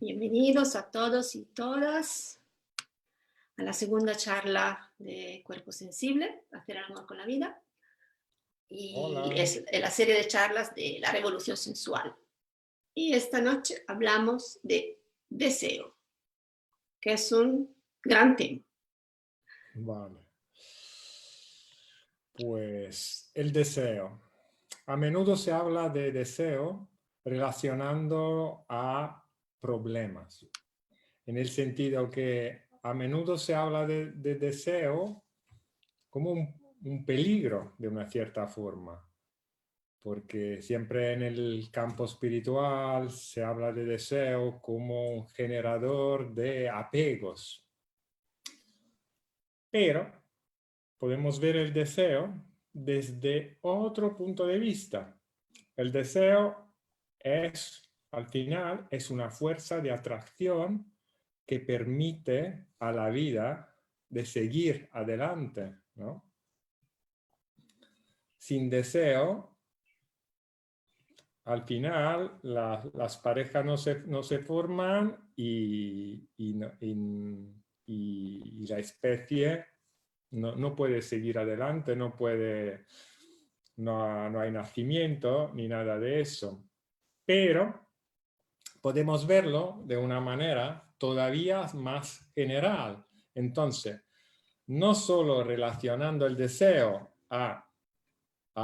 Bienvenidos a todos y todas a la segunda charla de Cuerpo Sensible, Hacer el amor con la vida. Y Hola. es la serie de charlas de la revolución sensual. Y esta noche hablamos de deseo, que es un gran tema. Vale. Pues el deseo. A menudo se habla de deseo relacionando a problemas, en el sentido que a menudo se habla de deseo como un peligro de una cierta forma, porque siempre en el campo espiritual se habla de deseo como un generador de apegos. Pero podemos ver el deseo desde otro punto de vista. El deseo es, al final, es una fuerza de atracción que permite a la vida de seguir adelante, ¿no? Sin deseo, al final, las parejas no se forman y la especie no puede seguir adelante, no hay nacimiento ni nada de eso. Pero podemos verlo de una manera todavía más general. Entonces, no solo relacionando el deseo a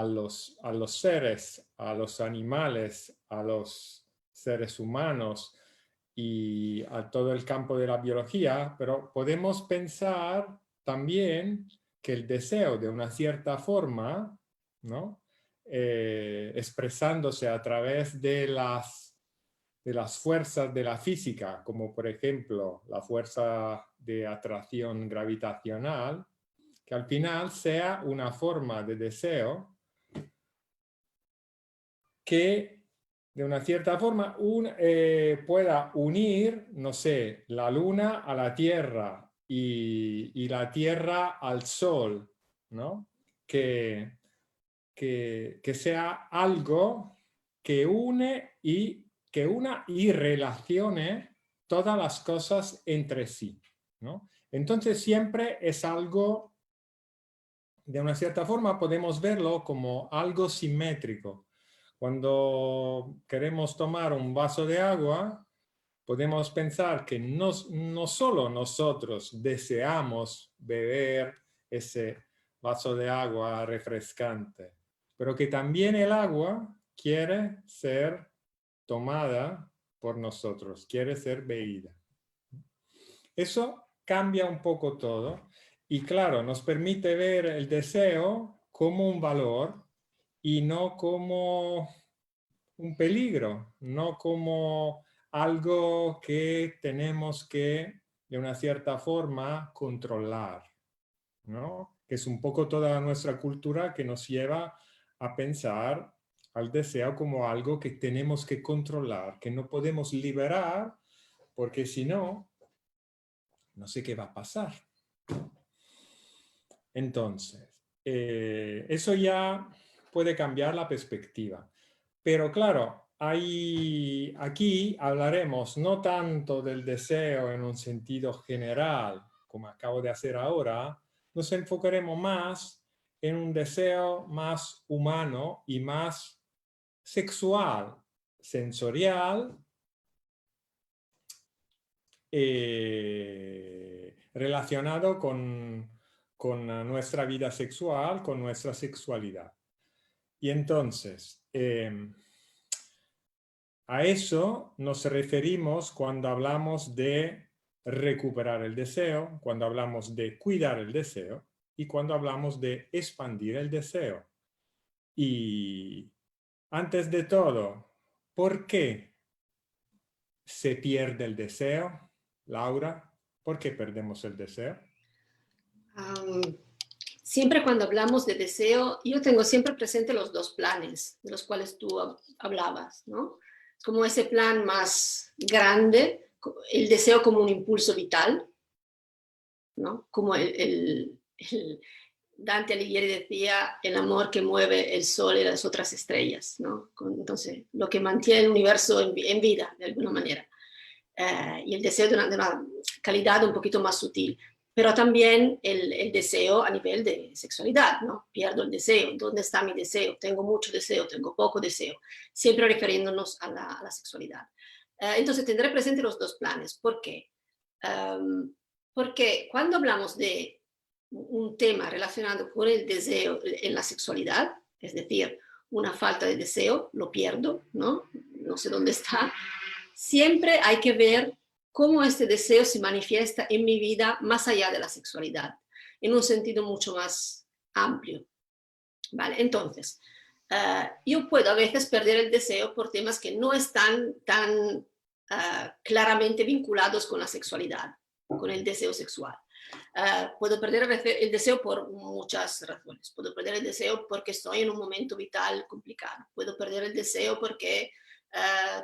los seres, a los animales, a los seres humanos y a todo el campo de la biología, pero podemos pensar también que el deseo de una cierta forma, ¿no? Expresándose a través de las fuerzas de la física, como por ejemplo la fuerza de atracción gravitacional, que al final sea una forma de deseo que de una cierta forma pueda unir, no sé, la luna a la tierra y la tierra al sol, ¿no? Que sea algo que une y relacione todas las cosas entre sí, ¿no? Entonces siempre es algo, de una cierta forma podemos verlo como algo simétrico. Cuando queremos tomar un vaso de agua, podemos pensar que no solo nosotros deseamos beber ese vaso de agua refrescante, pero que también el agua quiere ser tomada por nosotros, quiere ser bebida. Eso cambia un poco todo y claro, nos permite ver el deseo como un valor y no como un peligro, no como algo que tenemos que, de una cierta forma, controlar, ¿no? Que es un poco toda nuestra cultura que nos lleva a pensar al deseo como algo que tenemos que controlar, que no podemos liberar, porque si no, no sé qué va a pasar. Entonces, eso ya puede cambiar la perspectiva. Pero claro, aquí hablaremos no tanto del deseo en un sentido general, como acabo de hacer ahora, nos enfocaremos más en un deseo más humano y más sexual, sensorial, relacionado con nuestra vida sexual, con nuestra sexualidad. Y entonces, a eso nos referimos cuando hablamos de recuperar el deseo, cuando hablamos de cuidar el deseo y cuando hablamos de expandir el deseo. Y antes de todo, ¿por qué se pierde el deseo, Laura? ¿Por qué perdemos el deseo? Siempre cuando hablamos de deseo, yo tengo siempre presente los dos planes de los cuales tú hablabas, ¿no? Como ese plan más grande, el deseo como un impulso vital, ¿no? Como Dante Alighieri decía, el amor que mueve el sol y las otras estrellas, ¿no? Entonces, lo que mantiene el universo en vida, de alguna manera. y el deseo de una calidad un poquito más sutil. Pero también el deseo a nivel de sexualidad, ¿no? Pierdo el deseo, ¿dónde está mi deseo? Tengo mucho deseo, tengo poco deseo, siempre refiriéndonos a la sexualidad. Entonces tendré presente los dos planes. ¿Por qué? Porque cuando hablamos de un tema relacionado con el deseo en la sexualidad, es decir, una falta de deseo, lo pierdo, ¿no? No sé dónde está. Siempre hay que ver cómo este deseo se manifiesta en mi vida más allá de la sexualidad, en un sentido mucho más amplio. ¿Vale? Entonces, yo puedo a veces perder el deseo por temas que no están tan claramente vinculados con la sexualidad, con el deseo sexual. Puedo perder a veces el deseo por muchas razones. Puedo perder el deseo porque estoy en un momento vital complicado. Puedo perder el deseo porque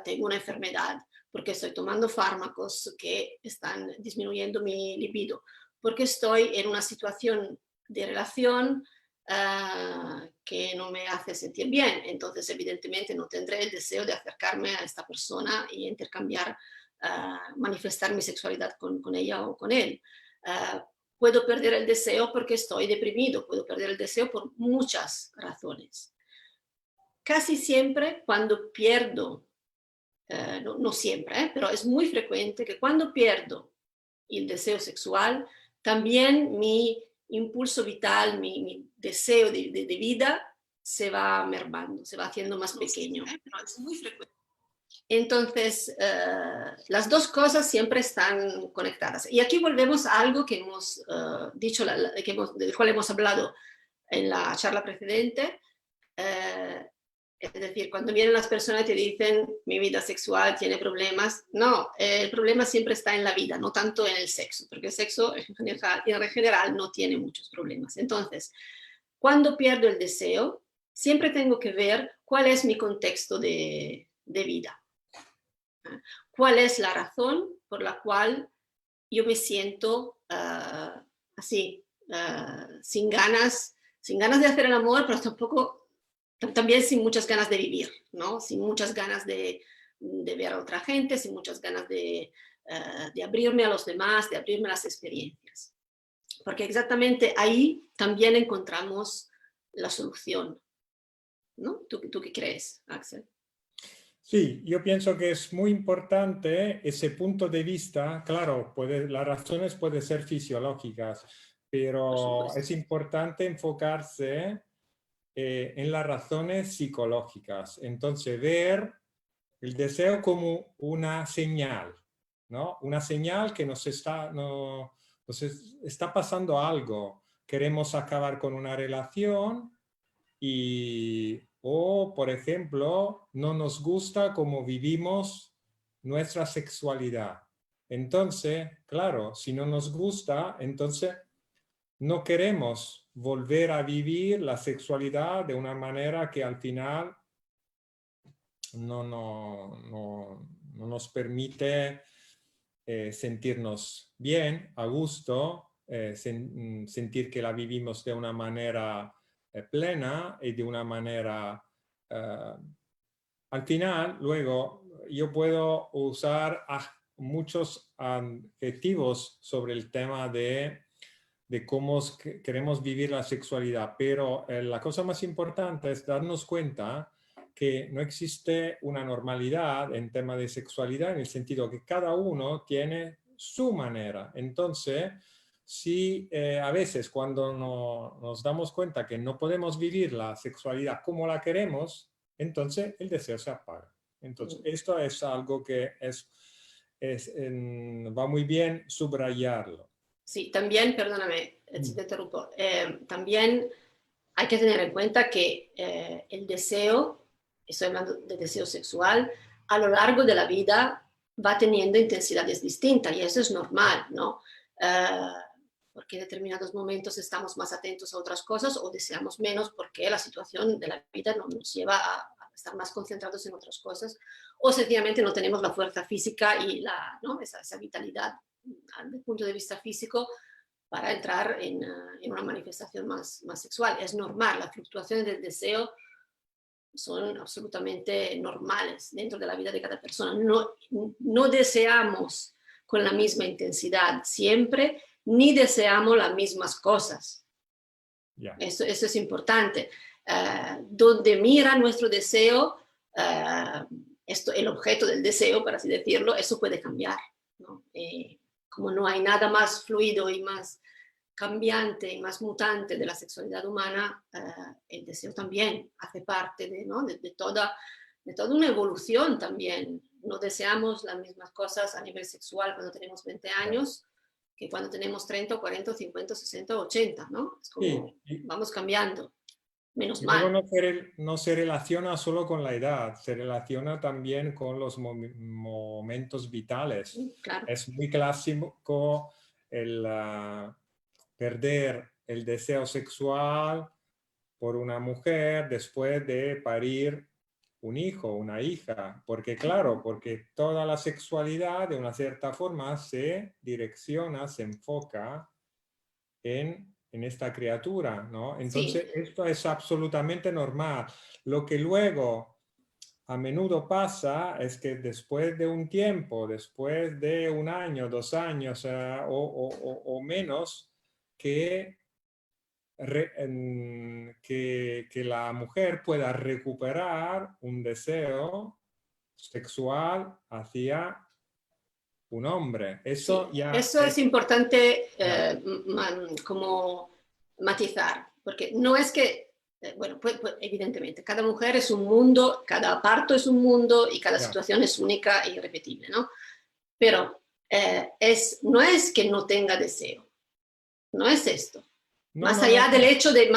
tengo una enfermedad, porque estoy tomando fármacos que están disminuyendo mi libido, porque estoy en una situación de relación que no me hace sentir bien. Entonces, evidentemente, no tendré el deseo de acercarme a esta persona y intercambiar, manifestar mi sexualidad con ella o con él. Puedo perder el deseo porque estoy deprimido, puedo perder el deseo por muchas razones. Casi siempre cuando pierdo, no siempre, pero es muy frecuente que cuando pierdo el deseo sexual, también mi impulso vital, mi deseo de vida se va mermando, se va haciendo más pequeño. Pero es muy frecuente. Entonces, las dos cosas siempre están conectadas. Y aquí volvemos a algo que hemos dicho, del cual hemos hablado en la charla precedente. Es decir, cuando vienen las personas y te dicen mi vida sexual tiene problemas, no, el problema siempre está en la vida, no tanto en el sexo, porque el sexo en general no tiene muchos problemas. Entonces, cuando pierdo el deseo, siempre tengo que ver cuál es mi contexto de vida. ¿Cuál es la razón por la cual yo me siento así, sin ganas de hacer el amor, pero también sin muchas ganas de vivir, ¿no? Sin muchas ganas de ver a otra gente, sin muchas ganas de abrirme a los demás, de abrirme a las experiencias. Porque exactamente ahí también encontramos la solución, ¿no? ¿Tú qué crees, Axel? Sí, yo pienso que es muy importante ese punto de vista. Claro, las razones pueden ser fisiológicas, pero es importante enfocarse en las razones psicológicas. Entonces, ver el deseo como una señal, ¿no? Una señal que nos está pasando algo. Queremos acabar con una relación o, por ejemplo, no nos gusta cómo vivimos nuestra sexualidad. Entonces, claro, si no nos gusta, entonces no queremos volver a vivir la sexualidad de una manera que al final no nos permite sentirnos bien, a gusto, sentir que la vivimos de una manera plena y de una manera... al final, luego, yo puedo usar muchos adjetivos sobre el tema de cómo queremos vivir la sexualidad, pero la cosa más importante es darnos cuenta que no existe una normalidad en tema de sexualidad, en el sentido que cada uno tiene su manera. Entonces, si a veces cuando nos damos cuenta que no podemos vivir la sexualidad como la queremos, entonces el deseo se apaga. Entonces, esto es algo que va muy bien subrayarlo. Sí, también, perdóname, si te interrumpo, también hay que tener en cuenta que el deseo, estoy hablando de deseo sexual, a lo largo de la vida va teniendo intensidades distintas y eso es normal, ¿no? Porque en determinados momentos estamos más atentos a otras cosas o deseamos menos porque la situación de la vida nos lleva a estar más concentrados en otras cosas o sencillamente no tenemos la fuerza física y ¿no? esa vitalidad desde el punto de vista físico para entrar en una manifestación más sexual. Es normal, la fluctuación del deseo son absolutamente normales dentro de la vida de cada persona. No deseamos con la misma intensidad siempre, ni deseamos las mismas cosas. Ya. Eso es importante. Donde mira nuestro deseo, el objeto del deseo, por así decirlo, eso puede cambiar, ¿no? Como no hay nada más fluido y más cambiante y más mutante de la sexualidad humana, el deseo también hace parte ¿no? de toda una evolución también. No deseamos las mismas cosas a nivel sexual cuando tenemos 20 años que cuando tenemos 30, 40, 50, 60, 80, ¿no? Es como Sí, vamos cambiando, menos y luego mal. no se relaciona solo con la edad, se relaciona también con los momentos vitales. Claro. Es muy clásico el perder el deseo sexual por una mujer después de parir un hijo, una hija, porque claro, porque toda la sexualidad de una cierta forma se direcciona, se enfoca en esta criatura, ¿no? Sí, Entonces, esto es absolutamente normal. Lo que luego a menudo pasa es que después de un tiempo, después de un año, 2 años o menos, que, que la mujer pueda recuperar un deseo sexual hacia un hombre. sí. Eso ya Eso es importante ya, como matizar, porque no es que, bueno, pues, evidentemente, cada mujer es un mundo, cada parto es un mundo y cada ya. situación es única e irrepetible, ¿no? Pero no es que no tenga deseo, no es esto. No, Más no, no, allá del no. hecho de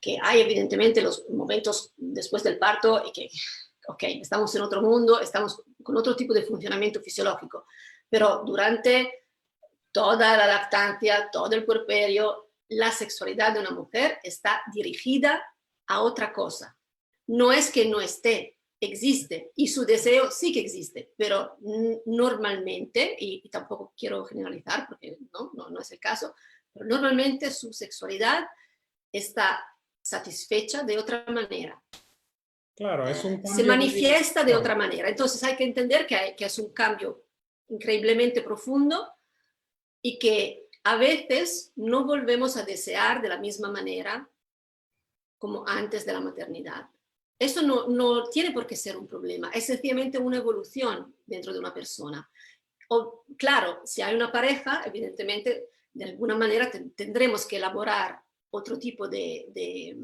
que hay evidentemente los momentos después del parto y que, ok, estamos en otro mundo, estamos con otro tipo de funcionamiento fisiológico, pero durante toda la lactancia, todo el puerperio, la sexualidad de una mujer está dirigida a otra cosa. No es que no esté, existe y su deseo sí que existe, pero normalmente, y tampoco quiero generalizar porque no es el caso, pero normalmente su sexualidad está satisfecha de otra manera, Claro, es un se cambio de manifiesta de dirección. otra manera. Entonces hay que entender que es un cambio increíblemente profundo y que a veces no volvemos a desear de la misma manera como antes de la maternidad. Eso no tiene por qué ser un problema, es sencillamente una evolución dentro de una persona. O, claro, si hay una pareja, evidentemente, de alguna manera tendremos que elaborar otro tipo de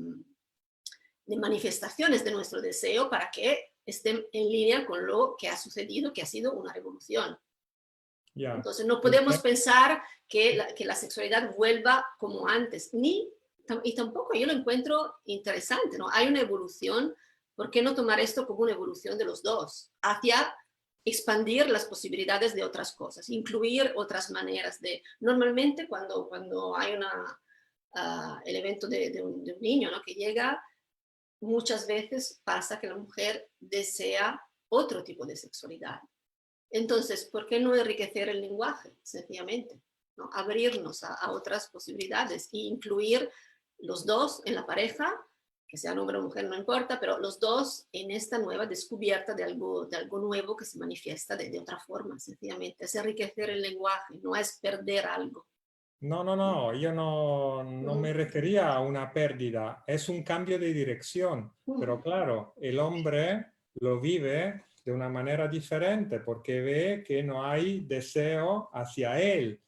manifestaciones de nuestro deseo para que estén en línea con lo que ha sucedido, que ha sido una revolución. Ya. Entonces, no El podemos pensar que la sexualidad vuelva como antes, y tampoco yo lo encuentro interesante, ¿no? Hay una evolución, ¿por qué no tomar esto como una evolución de los dos? Hacia expandir las posibilidades de otras cosas, incluir otras maneras de... Normalmente cuando hay el evento de un niño, ¿no? Que llega, muchas veces pasa que la mujer desea otro tipo de sexualidad. Entonces, ¿por qué no enriquecer el lenguaje, sencillamente? ¿No? Abrirnos a otras posibilidades e incluir los dos en la pareja, que sea hombre o mujer, no importa, pero los dos en esta nueva descubierta de algo nuevo que se manifiesta de otra forma, sencillamente. Es enriquecer el lenguaje, no es perder algo. No, no, no, yo no me refería a una pérdida, es un cambio de dirección, pero claro, el hombre lo vive de una manera diferente porque ve que no hay deseo hacia él.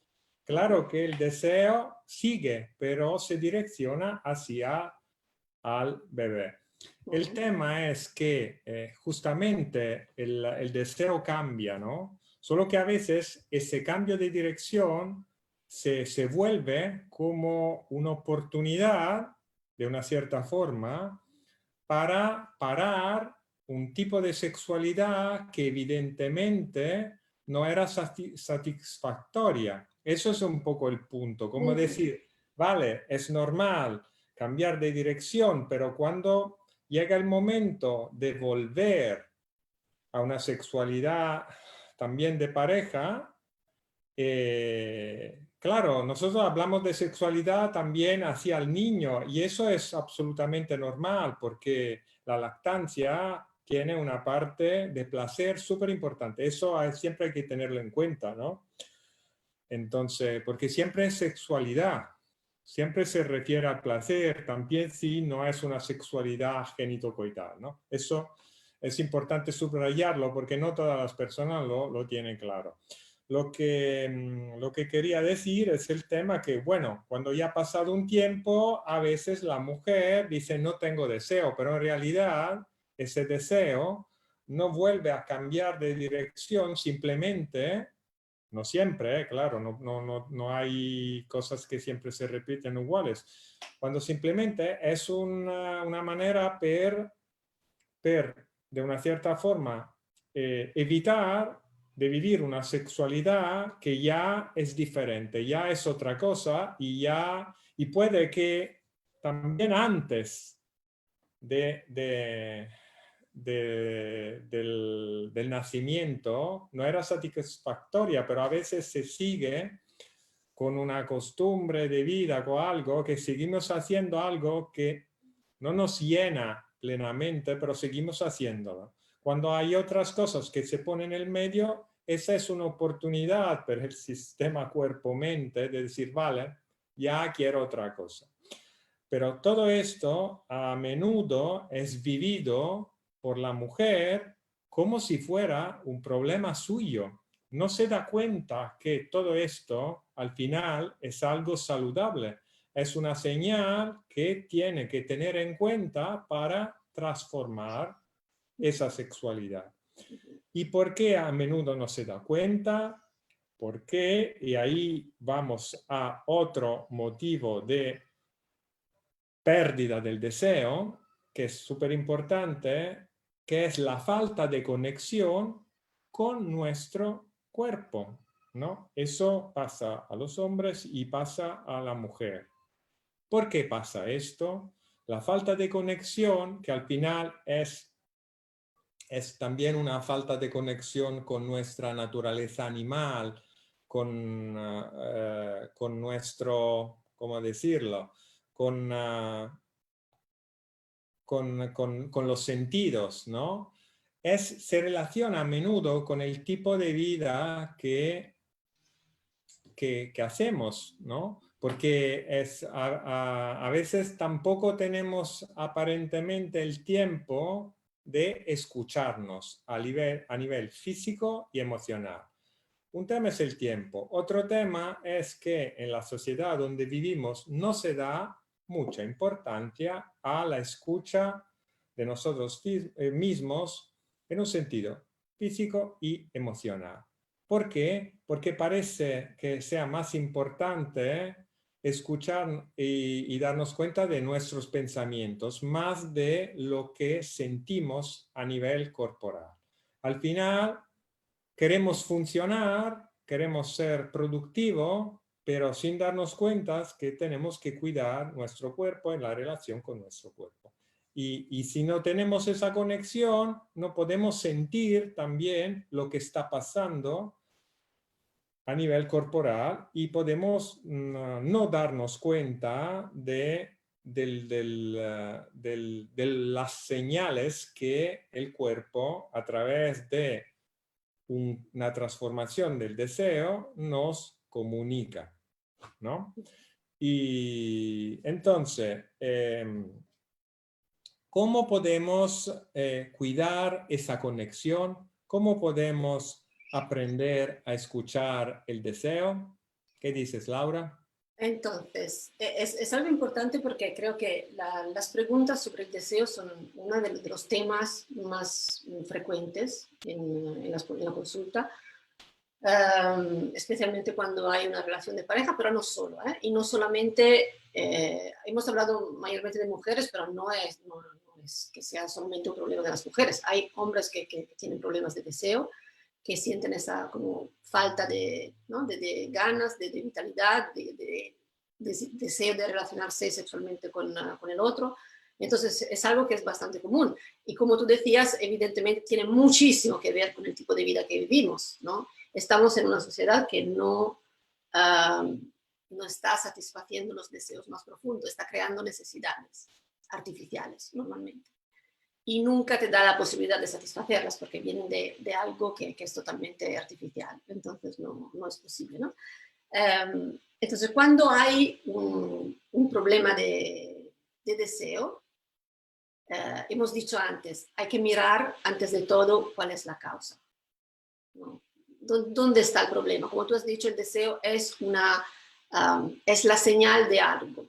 Claro que el deseo sigue, pero se direcciona hacia al bebé. El tema es que justamente el deseo cambia, ¿no? Solo que a veces ese cambio de dirección se vuelve como una oportunidad, de una cierta forma, para parar un tipo de sexualidad que evidentemente no era satisfactoria. Eso es un poco el punto, como decir, vale, es normal cambiar de dirección, pero cuando llega el momento de volver a una sexualidad también de pareja, claro, nosotros hablamos de sexualidad también hacia el niño y eso es absolutamente normal porque la lactancia tiene una parte de placer súper importante. Eso siempre hay que tenerlo en cuenta, ¿no? Entonces, porque siempre es sexualidad, siempre se refiere al placer, también si no es una sexualidad genitocoital, ¿no? Eso es importante subrayarlo porque no todas las personas lo tienen claro. Lo que quería decir es el tema que, bueno, cuando ya ha pasado un tiempo, a veces la mujer dice no tengo deseo, pero en realidad ese deseo no vuelve a cambiar de dirección, simplemente, no siempre, claro, no hay cosas que siempre se repiten iguales, cuando simplemente es una manera de una cierta forma, evitar de vivir una sexualidad que ya es diferente, ya es otra cosa y puede que también antes del nacimiento no era satisfactoria, pero a veces se sigue con una costumbre de vida, con algo que seguimos haciendo algo que no nos llena plenamente, pero seguimos haciéndolo. Cuando hay otras cosas que se ponen en el medio, esa es una oportunidad para el sistema cuerpo-mente de decir, vale, ya quiero otra cosa. Pero todo esto a menudo es vivido por la mujer como si fuera un problema suyo. No se da cuenta que todo esto al final es algo saludable. Es una señal que tiene que tener en cuenta para transformar esa sexualidad. ¿Y por qué a menudo no se da cuenta? ¿Por qué? Y ahí vamos a otro motivo de pérdida del deseo, que es súper importante, que es la falta de conexión con nuestro cuerpo, ¿no? Eso pasa a los hombres y pasa a la mujer. ¿Por qué pasa esto? La falta de conexión, que al final es también una falta de conexión con nuestra naturaleza animal, con nuestro, ¿cómo decirlo? Con los sentidos, ¿no? Se relaciona a menudo con el tipo de vida que hacemos, ¿no? Porque a veces tampoco tenemos aparentemente el tiempo de escucharnos a nivel físico y emocional. Un tema es el tiempo. Otro tema es que en la sociedad donde vivimos no se da mucha importancia a la escucha de nosotros mismos en un sentido físico y emocional. ¿Por qué? Porque parece que sea más importante escuchar y darnos cuenta de nuestros pensamientos, más de lo que sentimos a nivel corporal. Al final, queremos funcionar, queremos ser productivos, pero sin darnos cuenta que tenemos que cuidar nuestro cuerpo en la relación con nuestro cuerpo. Y si no tenemos esa conexión, no podemos sentir también lo que está pasando a nivel corporal y podemos no darnos cuenta de las señales que el cuerpo, a través de una transformación del deseo, nos comunica, ¿no? Y entonces, ¿cómo podemos cuidar esa conexión? ¿Cómo podemos aprender a escuchar el deseo? ¿Qué dices, Laura? Entonces, es algo importante porque creo que las preguntas sobre el deseo son uno de los temas más frecuentes en la consulta, especialmente cuando hay una relación de pareja, pero no solo, y no solamente, hemos hablado mayormente de mujeres, pero no es que sea solamente un problema de las mujeres. Hay hombres que tienen problemas de deseo, que sienten esa como falta de, ¿no? de ganas, de vitalidad, de deseo de relacionarse sexualmente con el otro. Entonces es algo que es bastante común. Y como tú decías, evidentemente tiene muchísimo que ver con el tipo de vida que vivimos, ¿no? Estamos en una sociedad que no está satisfaciendo los deseos más profundos, está creando necesidades artificiales normalmente. Y nunca te da la posibilidad de satisfacerlas porque vienen de algo que es totalmente artificial. Entonces no es posible, ¿no? Entonces cuando hay un problema de deseo, hemos dicho antes, hay que mirar antes de todo cuál es la causa, ¿no? ¿Dónde está el problema? Como tú has dicho, el deseo es es la señal de algo.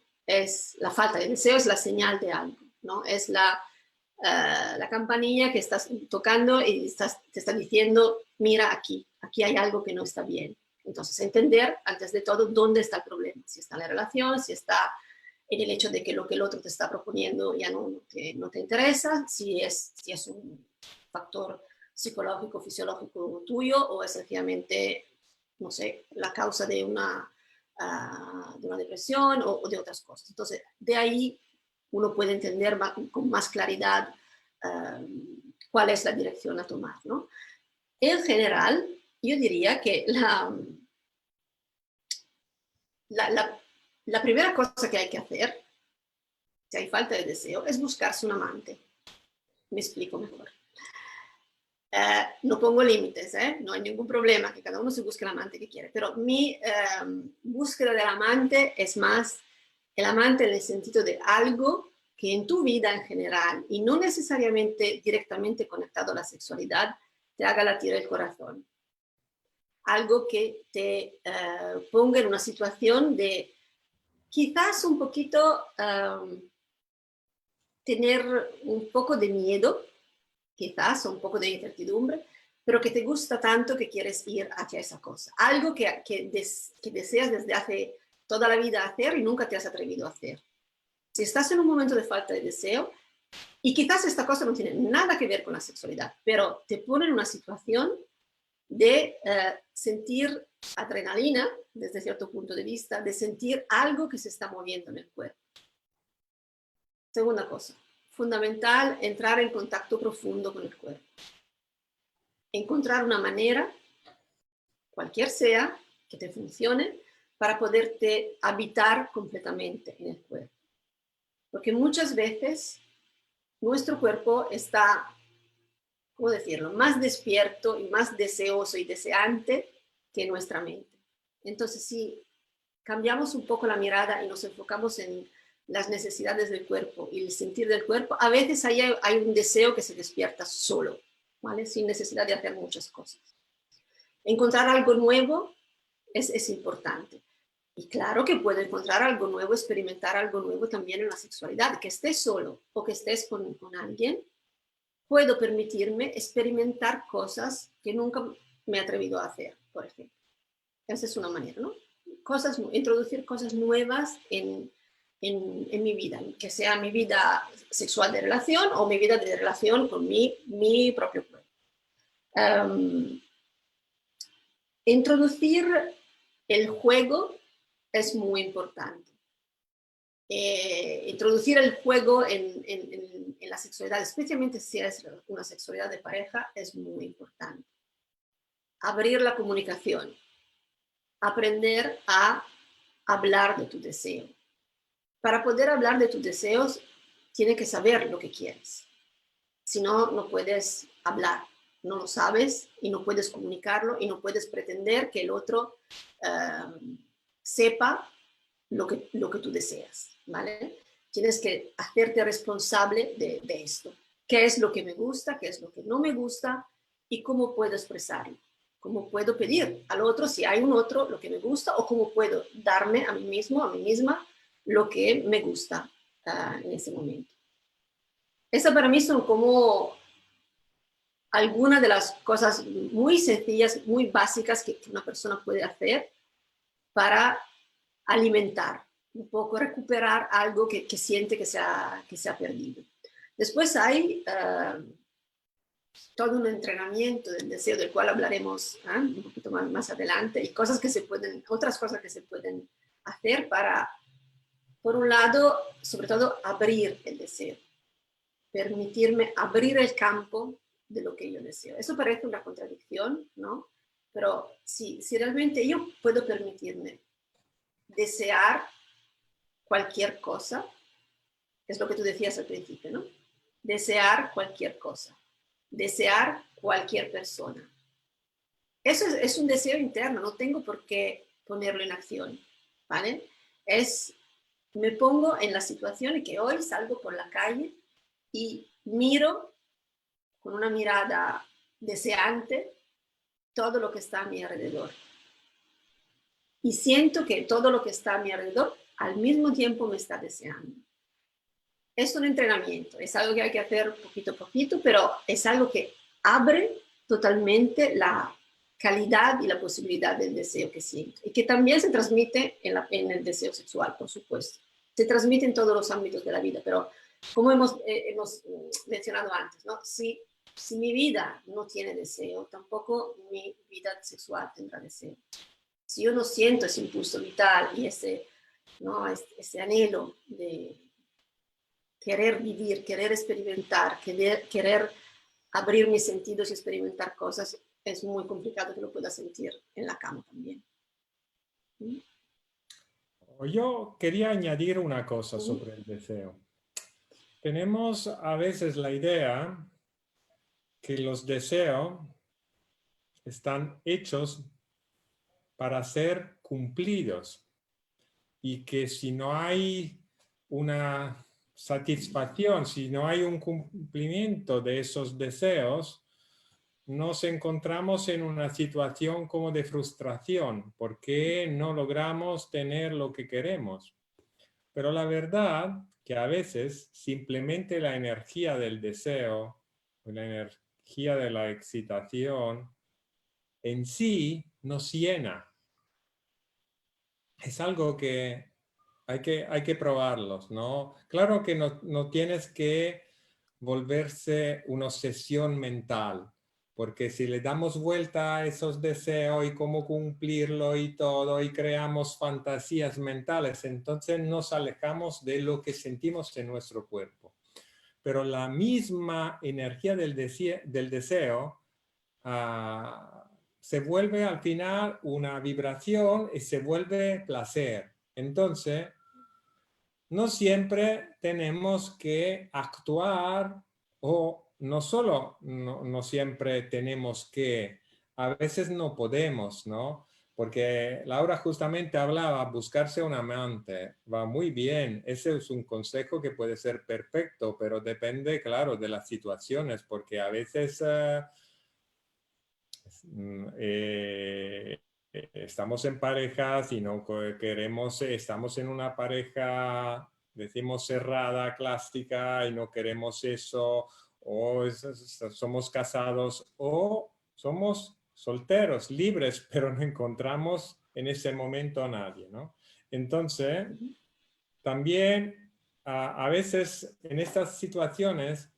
La falta de deseo es la señal de algo, ¿no? Es la campanilla que estás tocando y te está diciendo, mira aquí hay algo que no está bien. Entonces, entender antes de todo dónde está el problema, si está en la relación, si está en el hecho de que lo que el otro te está proponiendo ya no te interesa, si es un factor psicológico, fisiológico tuyo o es sencillamente, no sé, la causa de una depresión o de otras cosas. Entonces, de ahí uno puede entender con más claridad cuál es la dirección a tomar, ¿no? En general, yo diría que la primera cosa que hay que hacer, si hay falta de deseo, es buscarse un amante. Me explico mejor. No pongo límites, no hay ningún problema, que cada uno se busque el amante que quiere, pero mi búsqueda del amante es más el amante en el sentido de algo que en tu vida en general, y no necesariamente directamente conectado a la sexualidad, te haga latir el corazón. Algo que te ponga en una situación de quizás un poquito tener un poco de miedo, quizás un poco de incertidumbre, pero que te gusta tanto que quieres ir hacia esa cosa. Algo que deseas desde hace toda la vida hacer y nunca te has atrevido a hacer. Si estás en un momento de falta de deseo, y quizás esta cosa no tiene nada que ver con la sexualidad, pero te pone en una situación de sentir adrenalina, desde cierto punto de vista, de sentir algo que se está moviendo en el cuerpo. Segunda cosa, fundamental, entrar en contacto profundo con el cuerpo. Encontrar una manera, cualquier sea, que te funcione, para poderte habitar completamente en el cuerpo. Porque muchas veces nuestro cuerpo está, ¿cómo decirlo?, más despierto y más deseoso y deseante que nuestra mente. Entonces, si cambiamos un poco la mirada y nos enfocamos en las necesidades del cuerpo y el sentir del cuerpo, a veces hay un deseo que se despierta solo, ¿vale? Sin necesidad de hacer muchas cosas. Encontrar algo nuevo es importante. Y claro que puedo encontrar algo nuevo, experimentar algo nuevo también en la sexualidad, que estés solo o que estés con alguien. Puedo permitirme experimentar cosas que nunca me he atrevido a hacer, por ejemplo. Esa es una manera, ¿no? Introducir cosas nuevas en mi vida, que sea mi vida sexual de relación o mi vida de relación con mi propio cuerpo. Introducir el juego es muy importante. Introducir el juego en la sexualidad, especialmente si es una sexualidad de pareja, es muy importante. Abrir la comunicación. Aprender a hablar de tu deseo. Para poder hablar de tus deseos, tienes que saber lo que quieres. Si no, no puedes hablar. No lo sabes y no puedes comunicarlo y no puedes pretender que el otro sepa lo que tú deseas, ¿vale? Tienes que hacerte responsable de esto. ¿Qué es lo que me gusta? ¿Qué es lo que no me gusta? ¿Y cómo puedo expresarlo? ¿Cómo puedo pedir al otro, si hay un otro, lo que me gusta? ¿O cómo puedo darme a mí mismo, a mí misma, lo que me gusta en ese momento? Esas para mí son como algunas de las cosas muy sencillas, muy básicas que una persona puede hacer para alimentar, un poco recuperar algo que siente que se ha perdido. Después hay todo un entrenamiento del deseo del cual hablaremos un poquito más adelante y otras cosas que se pueden hacer para por un lado, sobre todo, abrir el deseo, permitirme abrir el campo de lo que yo deseo. Eso parece una contradicción, ¿no? Pero si realmente yo puedo permitirme desear cualquier cosa, es lo que tú decías al principio, ¿no? Desear cualquier cosa, desear cualquier persona. Eso es un deseo interno, no tengo por qué ponerlo en acción, ¿vale? Me pongo en la situación en que hoy salgo por la calle y miro con una mirada deseante todo lo que está a mi alrededor. Y siento que todo lo que está a mi alrededor al mismo tiempo me está deseando. Es un entrenamiento, es algo que hay que hacer poquito a poquito, pero es algo que abre totalmente la calidad y la posibilidad del deseo que siento. Y que también se transmite en el deseo sexual, por supuesto. Se transmite en todos los ámbitos de la vida, pero como hemos mencionado antes, ¿no? Si mi vida no tiene deseo, tampoco mi vida sexual tendrá deseo. Si yo no siento ese impulso vital y ese anhelo de querer vivir, querer experimentar, querer abrir mis sentidos y experimentar cosas, es muy complicado que lo pueda sentir en la cama también. Yo quería añadir una cosa sobre el deseo. Tenemos a veces la idea que los deseos están hechos para ser cumplidos y que si no hay una satisfacción, si no hay un cumplimiento de esos deseos, nos encontramos en una situación como de frustración porque no logramos tener lo que queremos. Pero la verdad que a veces simplemente la energía del deseo, la energía de la excitación, en sí nos llena. Es algo que hay que probarlos, ¿no? Claro que no tienes que volverse una obsesión mental, porque si le damos vuelta a esos deseos y cómo cumplirlo y todo, y creamos fantasías mentales, entonces nos alejamos de lo que sentimos en nuestro cuerpo. Pero la misma energía del deseo se vuelve al final una vibración y se vuelve placer. Entonces, no siempre tenemos que actuar o no solo no siempre tenemos que, a veces no podemos, ¿no? Porque Laura justamente hablaba, buscarse un amante, va muy bien, ese es un consejo que puede ser perfecto, pero depende, claro, de las situaciones, porque a veces estamos en parejas y no queremos, estamos en una pareja, decimos cerrada, clásica, y no queremos eso, o somos casados, o somos solteros, libres, pero no encontramos en ese momento a nadie, ¿no? Entonces, también a veces en estas situaciones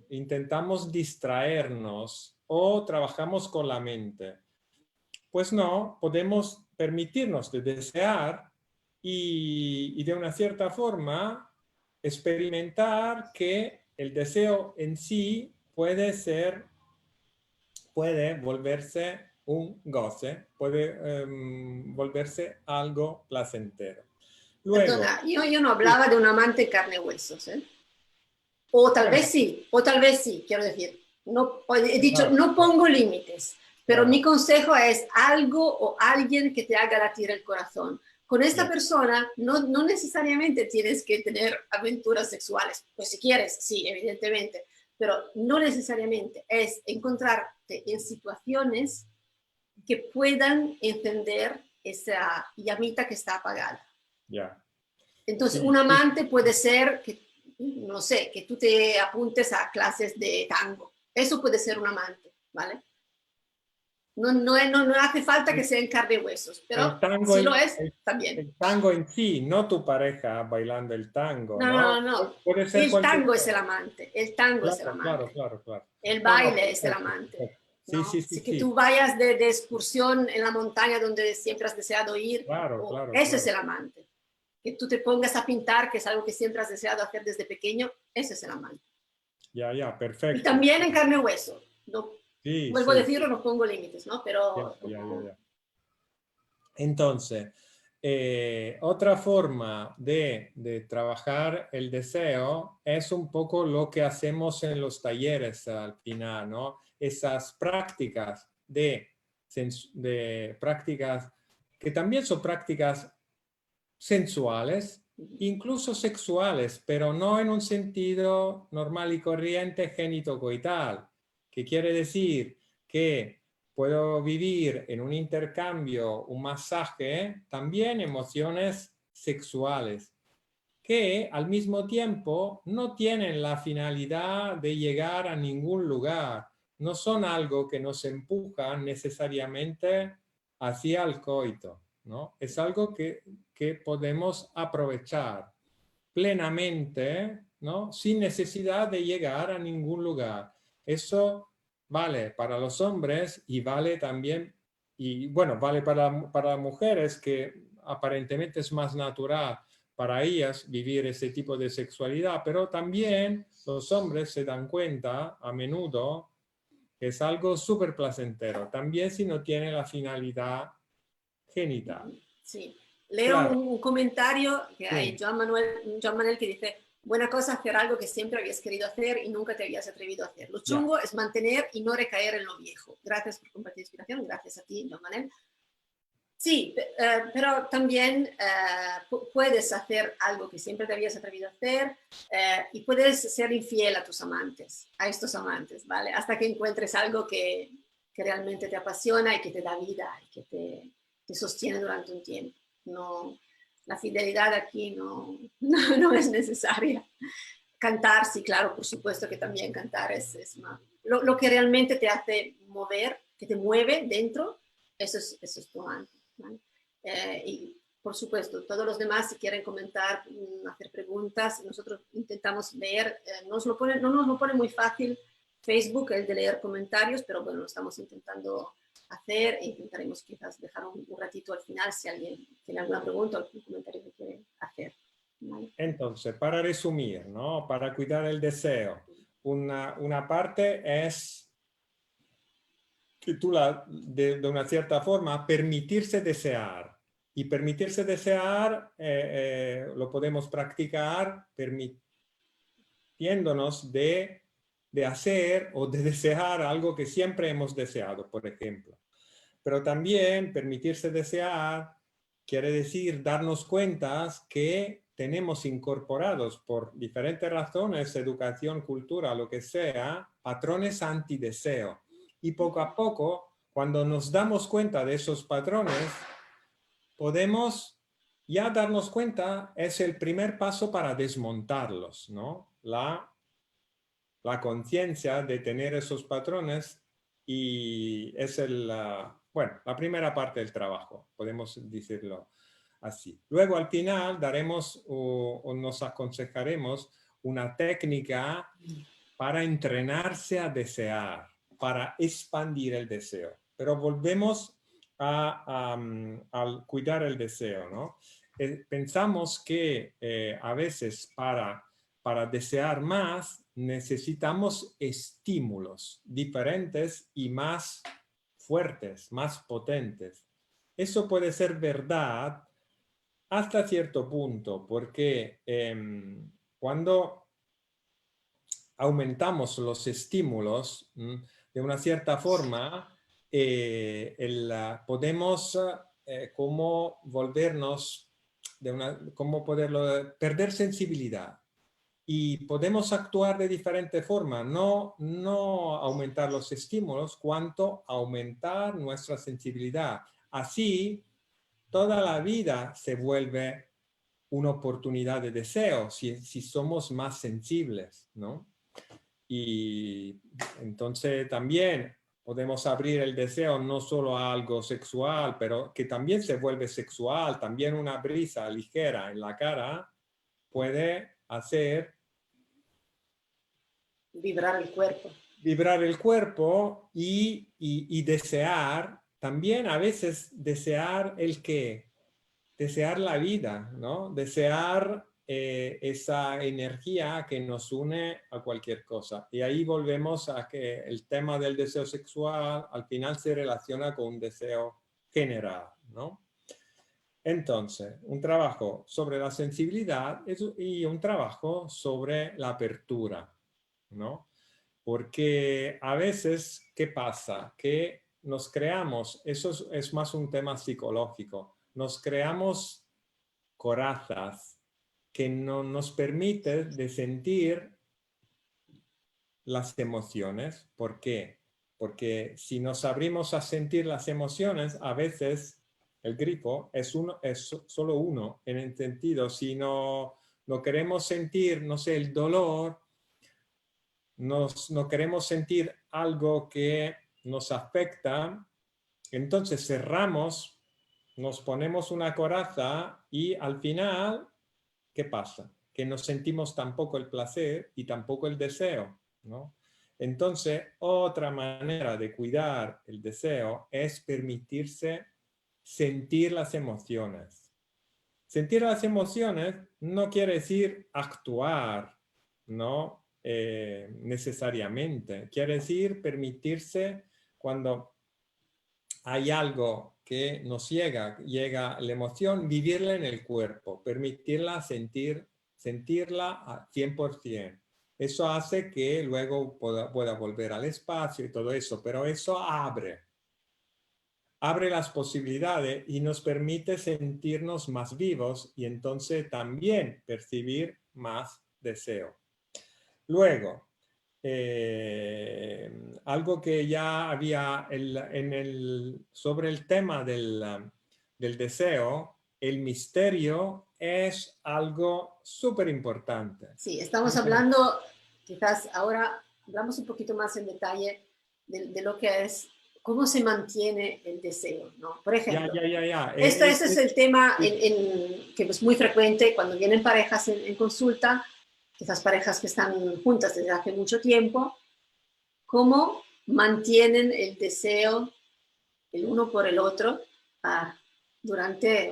intentamos distraernos o trabajamos con la mente. Pues no, podemos permitirnos de desear y de una cierta forma experimentar que el deseo en sí puede volverse un goce, puede volverse algo placentero. Luego, Perdona, yo no hablaba de un amante carne y huesos, ¿eh? O tal bueno, vez sí, quiero decir. No, he dicho, claro, no pongo límites, pero mi claro, consejo es algo o alguien que te haga latir el corazón. Con esta ya, persona no necesariamente tienes que tener aventuras sexuales, pues si quieres, sí, evidentemente, pero no necesariamente. Es encontrarte en situaciones que puedan encender esa llamita que está apagada. ya. Entonces, Sí, un sí, amante puede ser que, no sé, que tú te apuntes a clases de tango. Eso puede ser un amante, ¿vale? No hace falta que sea en carne y huesos, el pero tango si lo en, es, también. el tango en sí, no tu pareja bailando el tango, ¿no? No. Puede ser El cualquier tango es el cosa. amante, el tango es el Claro, claro, amante, claro, claro. el No, no, baile es el perfecto, amante, perfecto. Sí, ¿no? sí, sí, Si que sí. tú vayas de excursión en la montaña donde siempre has deseado ir, Claro, claro, ese es claro. el amante. que tú te pongas a pintar, que es algo que siempre has deseado hacer desde pequeño, ese es el amante. Ya, perfecto. Y también en carne y hueso. No, Sí, vuelvo a sí. decirlo, no pongo límites, ¿no? Pero... Ya. Entonces, otra forma de trabajar el deseo es un poco lo que hacemos en los talleres al final, ¿no? Esas prácticas de prácticas que también son prácticas sensuales, incluso sexuales, pero no en un sentido normal y corriente génito-coital, que quiere decir que puedo vivir en un intercambio, un masaje, también emociones sexuales, que al mismo tiempo no tienen la finalidad de llegar a ningún lugar, no son algo que nos empujan necesariamente hacia el coito, ¿no? Es algo que podemos aprovechar plenamente, ¿no? Sin necesidad de llegar a ningún lugar. Eso vale para los hombres y vale también, y bueno, vale para mujeres, que aparentemente es más natural para ellas vivir ese tipo de sexualidad, pero también los hombres se dan cuenta a menudo que es algo súper placentero, también si no tiene la finalidad genital. Sí. Leo Claro, un comentario que hay, sí, Joan Manuel, que dice, buena cosa hacer algo que siempre habías querido hacer y nunca te habías atrevido a hacer. Lo ya. chungo es mantener y no recaer en lo viejo. Gracias por compartir inspiración, gracias a ti, Joan Manuel. Sí, pero también puedes hacer algo que siempre te habías atrevido a hacer y puedes ser infiel a tus amantes, a estos amantes, ¿vale? Hasta que encuentres algo que realmente te apasiona y que te da vida y que te sostiene durante un tiempo. No, la fidelidad aquí no es necesaria. Cantar, sí, claro, por supuesto que también cantar es más, lo que realmente te hace mover, que te mueve dentro, eso es tu amante. ¿Vale? Y por supuesto, todos los demás, si quieren comentar, hacer preguntas, nosotros intentamos leer, no nos lo pone muy fácil Facebook, el de leer comentarios, pero bueno, lo estamos intentando hacer e intentaremos quizás dejar un ratito al final si alguien tiene alguna pregunta o algún comentario que quiere hacer. ¿Vale? Entonces, para resumir, ¿no? Para cuidar el deseo, una parte es que tú de una cierta forma permitirse desear. Y permitirse desear lo podemos practicar permitiéndonos de hacer o de desear algo que siempre hemos deseado, por ejemplo. Pero también permitirse desear quiere decir darnos cuenta que tenemos incorporados por diferentes razones, educación, cultura, lo que sea, patrones antideseo. Y poco a poco, cuando nos damos cuenta de esos patrones, podemos ya darnos cuenta, es el primer paso para desmontarlos, ¿no? La conciencia de tener esos patrones y es bueno, la primera parte del trabajo, podemos decirlo así. Luego al final daremos o nos aconsejaremos una técnica para entrenarse a desear, para expandir el deseo. Pero volvemos al cuidar el deseo, ¿no? Pensamos que a veces para desear más necesitamos estímulos diferentes y más fuertes, más potentes. Eso puede ser verdad hasta cierto punto, porque cuando aumentamos los estímulos, de una cierta forma, podemos como volvernos, como poderlo, perder sensibilidad. Y podemos actuar de diferente forma, no aumentar los estímulos, cuanto aumentar nuestra sensibilidad. Así, toda la vida se vuelve una oportunidad de deseo, si somos más sensibles, ¿no? Y entonces también podemos abrir el deseo no solo a algo sexual, pero que también se vuelve sexual, también una brisa ligera en la cara puede hacer vibrar el cuerpo y desear, también a veces desear el qué, desear la vida, ¿no? Desear esa energía que nos une a cualquier cosa. Y ahí volvemos a que el tema del deseo sexual al final se relaciona con un deseo general, ¿no? Entonces, un trabajo sobre la sensibilidad y un trabajo sobre la apertura, ¿no? Porque a veces, ¿qué pasa? Que nos creamos, eso es más un tema psicológico, nos creamos corazas que no nos permite de sentir las emociones. ¿Por qué? Porque si nos abrimos a sentir las emociones, a veces el grifo es solo uno, en el sentido, si no queremos sentir, no sé, el dolor, no queremos sentir algo que nos afecta, entonces cerramos, nos ponemos una coraza y al final, ¿qué pasa? Que no sentimos tampoco el placer y tampoco el deseo, ¿no? Entonces, otra manera de cuidar el deseo es permitirse sentir las emociones. Sentir las emociones no quiere decir actuar, ¿no? Necesariamente. Quiere decir permitirse cuando hay algo que nos llega la emoción, vivirla en el cuerpo, permitirla sentirla a 100%. Eso hace que luego pueda volver al espacio y todo eso, pero eso abre las posibilidades y nos permite sentirnos más vivos y entonces también percibir más deseo. Luego, algo que ya había sobre el tema del deseo, el misterio es algo súper importante. Sí, estamos hablando, quizás ahora hablamos un poquito más en detalle de lo que es, cómo se mantiene el deseo, ¿no? Por ejemplo, Ya. ese es el tema que es muy frecuente cuando vienen parejas en consulta, quizás parejas que están juntas desde hace mucho tiempo, cómo mantienen el deseo el uno por el otro durante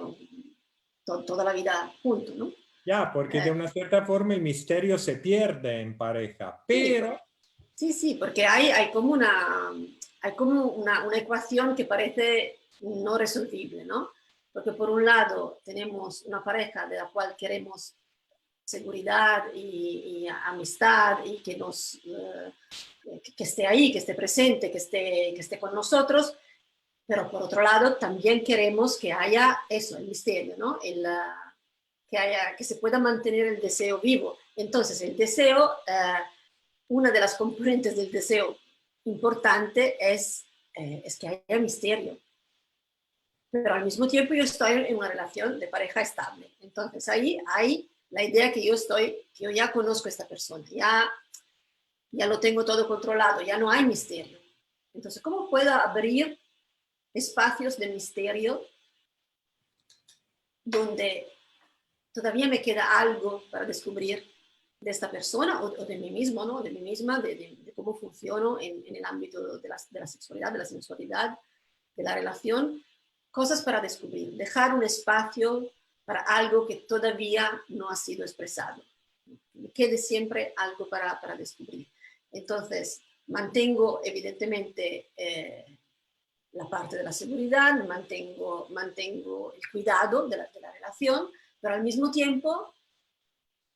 toda la vida juntos, ¿no? Ya, porque de una cierta forma el misterio se pierde en pareja, pero... Sí, porque hay como una ecuación que parece no resolvible, ¿no? Porque por un lado tenemos una pareja de la cual queremos seguridad y amistad y que que esté ahí, que esté presente, que esté con nosotros, pero por otro lado también queremos que haya eso, el misterio, ¿no? Que se pueda mantener el deseo vivo. Entonces, el deseo, una de las componentes del deseo importante es que haya misterio. Pero al mismo tiempo yo estoy en una relación de pareja estable. Entonces ahí hay la idea que yo ya conozco a esta persona, ya lo tengo todo controlado, ya no hay misterio. Entonces, ¿cómo puedo abrir espacios de misterio donde todavía me queda algo para descubrir de esta persona o de mí mismo, ¿no? De mí misma, de cómo funciono en el ámbito de la sexualidad, de la sensualidad, de la relación? Cosas para descubrir, dejar un espacio para algo que todavía no ha sido expresado. Me quede siempre algo para descubrir. Entonces, mantengo evidentemente la parte de la seguridad, mantengo el cuidado de la relación, pero al mismo tiempo,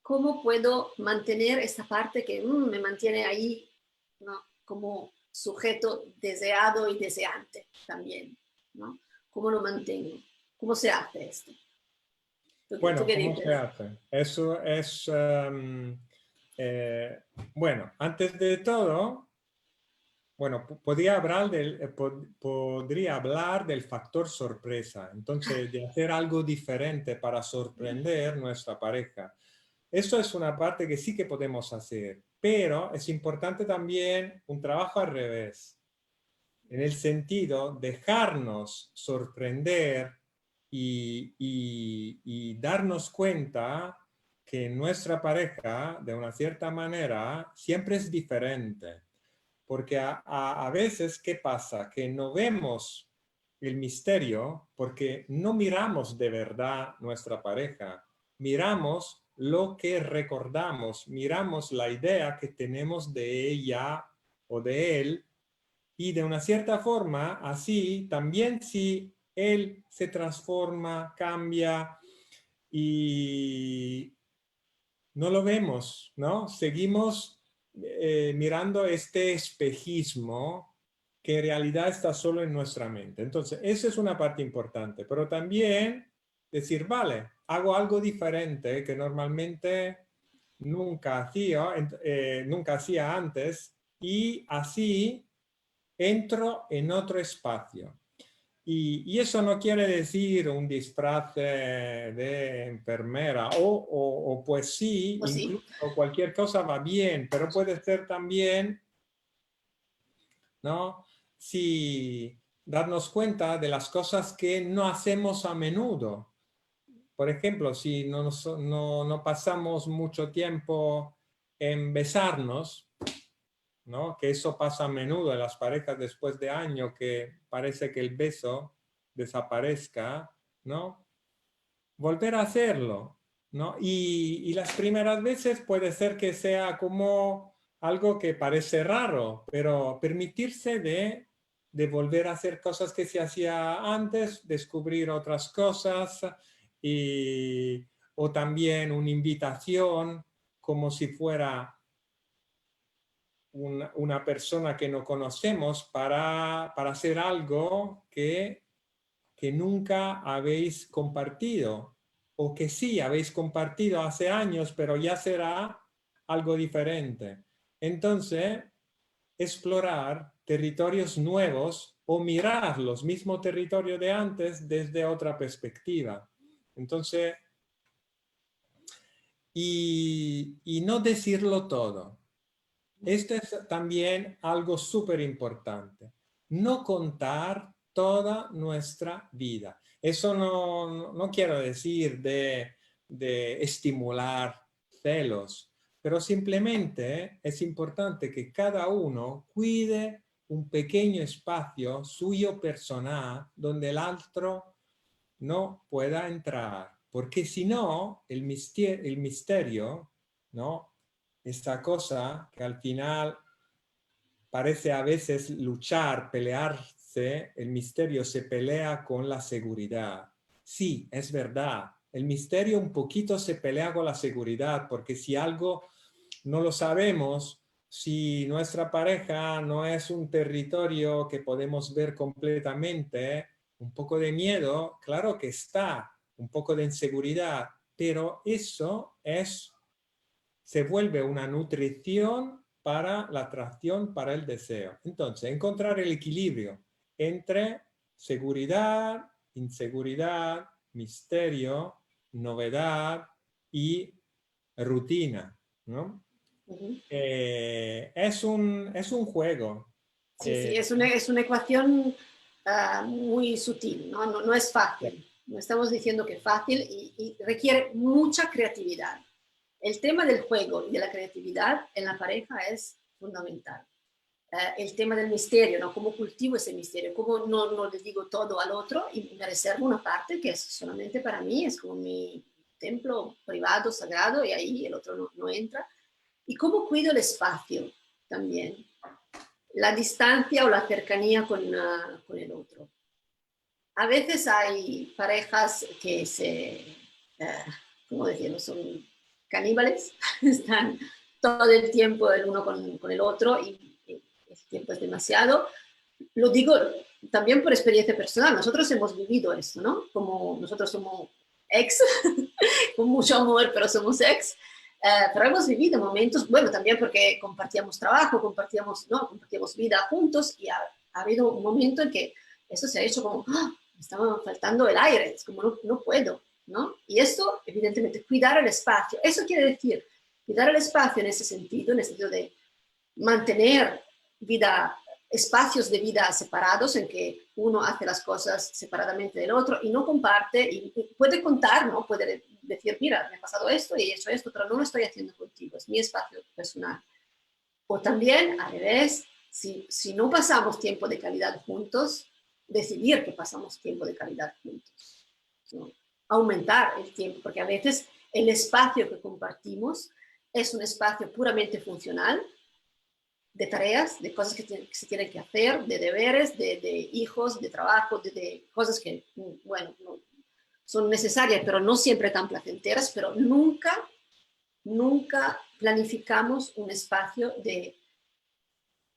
¿cómo puedo mantener esta parte que me mantiene ahí, ¿no? Como sujeto deseado y deseante también, ¿no? ¿Cómo lo mantengo? ¿Cómo se hace esto? ¿Tú Bueno, qué ¿cómo se dices? hace? Eso es, bueno, antes de todo, bueno, podría hablar del factor sorpresa, entonces de hacer algo diferente para sorprender nuestra pareja. Eso es una parte que sí que podemos hacer, pero es importante también un trabajo al revés, en el sentido dejarnos sorprender y darnos cuenta que nuestra pareja, de una cierta manera, siempre es diferente. Porque a veces, ¿qué pasa? Que no vemos el misterio porque no miramos de verdad nuestra pareja, miramos lo que recordamos, miramos la idea que tenemos de ella o de él, y de una cierta forma, así también si él se transforma, cambia y no lo vemos, ¿no? Seguimos mirando este espejismo que en realidad está solo en nuestra mente. Entonces, esa es una parte importante, pero también decir, vale, hago algo diferente que normalmente nunca hacía antes, y así entro en otro espacio. Y eso no quiere decir un disfraz de enfermera o pues sí, ¿O sí? incluso cualquier cosa va bien, pero puede ser también, ¿no? Si darnos cuenta de las cosas que no hacemos a menudo. Por ejemplo, si no pasamos mucho tiempo en besarnos, ¿no? Que eso pasa a menudo en las parejas después de años, que parece que el beso desaparezca, ¿no? Volver a hacerlo, ¿no? Y las primeras veces puede ser que sea como algo que parece raro, pero permitirse de volver a hacer cosas que se hacía antes, descubrir otras cosas, y, o también una invitación como si fuera una persona que no conocemos para hacer algo que nunca habéis compartido, o que sí habéis compartido hace años, pero ya será algo diferente. Entonces, explorar territorios nuevos o mirar los mismos territorios de antes desde otra perspectiva. Entonces, y no decirlo todo. Esto es también algo súper importante. No contar toda nuestra vida. Eso no quiero decir de estimular celos, pero simplemente es importante que cada uno cuide un pequeño espacio suyo personal donde el otro no pueda entrar, porque si no, el misterio, ¿no? Esta cosa que al final parece a veces luchar, pelearse, el misterio se pelea con la seguridad. Sí, es verdad, el misterio un poquito se pelea con la seguridad, porque si algo no lo sabemos, si nuestra pareja no es un territorio que podemos ver completamente, un poco de miedo, claro que está, un poco de inseguridad, pero eso se vuelve una nutrición para la atracción, para el deseo. Entonces, encontrar el equilibrio entre seguridad, inseguridad, misterio, novedad y rutina, ¿no? Ujú. Es un juego. Sí, sí, Eh, es una ecuación muy sutil, ¿no? No es fácil. No estamos diciendo que es fácil y requiere mucha creatividad. El tema del juego y de la creatividad en la pareja es fundamental. El tema del misterio, ¿no? Cómo cultivo ese misterio, cómo no le digo todo al otro y me reservo una parte que es solamente para mí, es como mi templo privado, sagrado, y ahí el otro no entra. Y cómo cuido el espacio también, la distancia o la cercanía con el otro. A veces hay parejas que ¿cómo decirlo? Son caníbales, están todo el tiempo el uno con el otro y el tiempo es demasiado. Lo digo también por experiencia personal, nosotros hemos vivido esto, ¿no? Como nosotros somos ex, con mucho amor, pero somos ex, pero hemos vivido momentos, bueno, también porque compartíamos trabajo, compartíamos vida juntos y ha habido un momento en que eso se ha hecho como, me estaba faltando el aire, es como no puedo, ¿no? Y esto, evidentemente, cuidar el espacio, eso quiere decir cuidar el espacio en ese sentido, en el sentido de mantener vida, espacios de vida separados en que uno hace las cosas separadamente del otro y no comparte y puede contar, ¿no? Puede decir, mira, me ha pasado esto y he hecho esto, pero no lo estoy haciendo contigo, es mi espacio personal. O también, al revés, si no pasamos tiempo de calidad juntos, decidir que pasamos tiempo de calidad juntos, ¿no? Aumentar el tiempo, porque a veces el espacio que compartimos es un espacio puramente funcional, de tareas, de cosas que se tienen que hacer, de deberes, de hijos, de trabajo, de cosas que, bueno, no, son necesarias, pero no siempre tan placenteras, pero nunca planificamos un espacio de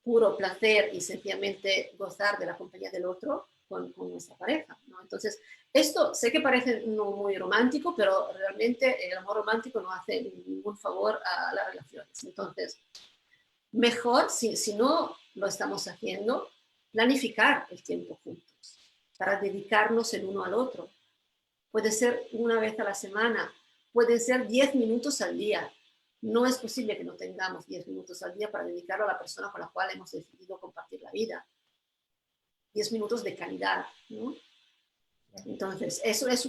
puro placer y sencillamente gozar de la compañía del otro con nuestra pareja, ¿no? Entonces, esto sé que parece no muy romántico, pero realmente el amor romántico no hace ningún favor a las relaciones. Entonces, mejor, si no lo estamos haciendo, planificar el tiempo juntos para dedicarnos el uno al otro. Puede ser una vez a la semana, puede ser 10 minutos al día. No es posible que no tengamos 10 minutos al día para dedicarlo a la persona con la cual hemos decidido compartir la vida. 10 minutos de calidad, ¿no? Entonces,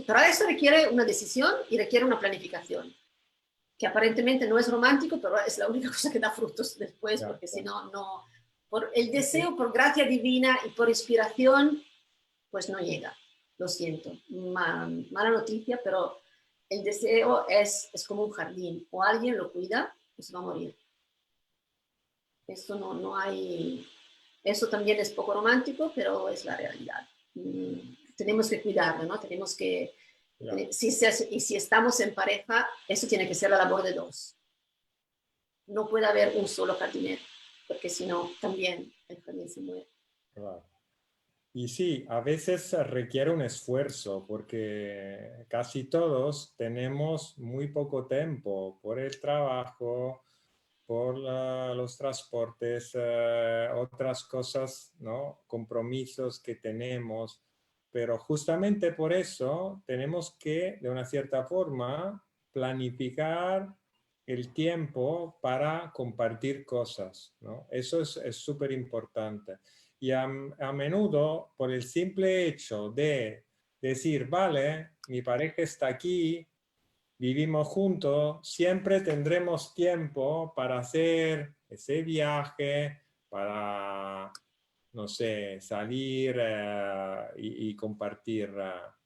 para eso requiere una decisión y requiere una planificación, que aparentemente no es romántico, pero es la única cosa que da frutos después, porque si no, por el deseo, por gracia divina y por inspiración, pues no llega. Lo siento, mala noticia, pero el deseo es como un jardín, o alguien lo cuida o se va a morir. Eso no hay, eso también es poco romántico, pero es la realidad. Tenemos que cuidarlo, ¿no? Tenemos que, si estamos en pareja, eso tiene que ser la labor de dos. No puede haber un solo jardinero, porque si no, también el jardín se muere. Claro. Y sí, a veces requiere un esfuerzo porque casi todos tenemos muy poco tiempo por el trabajo, por los transportes, otras cosas, ¿no? Compromisos que tenemos, pero justamente por eso tenemos que, de una cierta forma, planificar el tiempo para compartir cosas, ¿no? Eso es súper importante. Y a menudo, por el simple hecho de decir, vale, mi pareja está aquí, vivimos juntos, siempre tendremos tiempo para hacer ese viaje, para, no sé, salir y compartir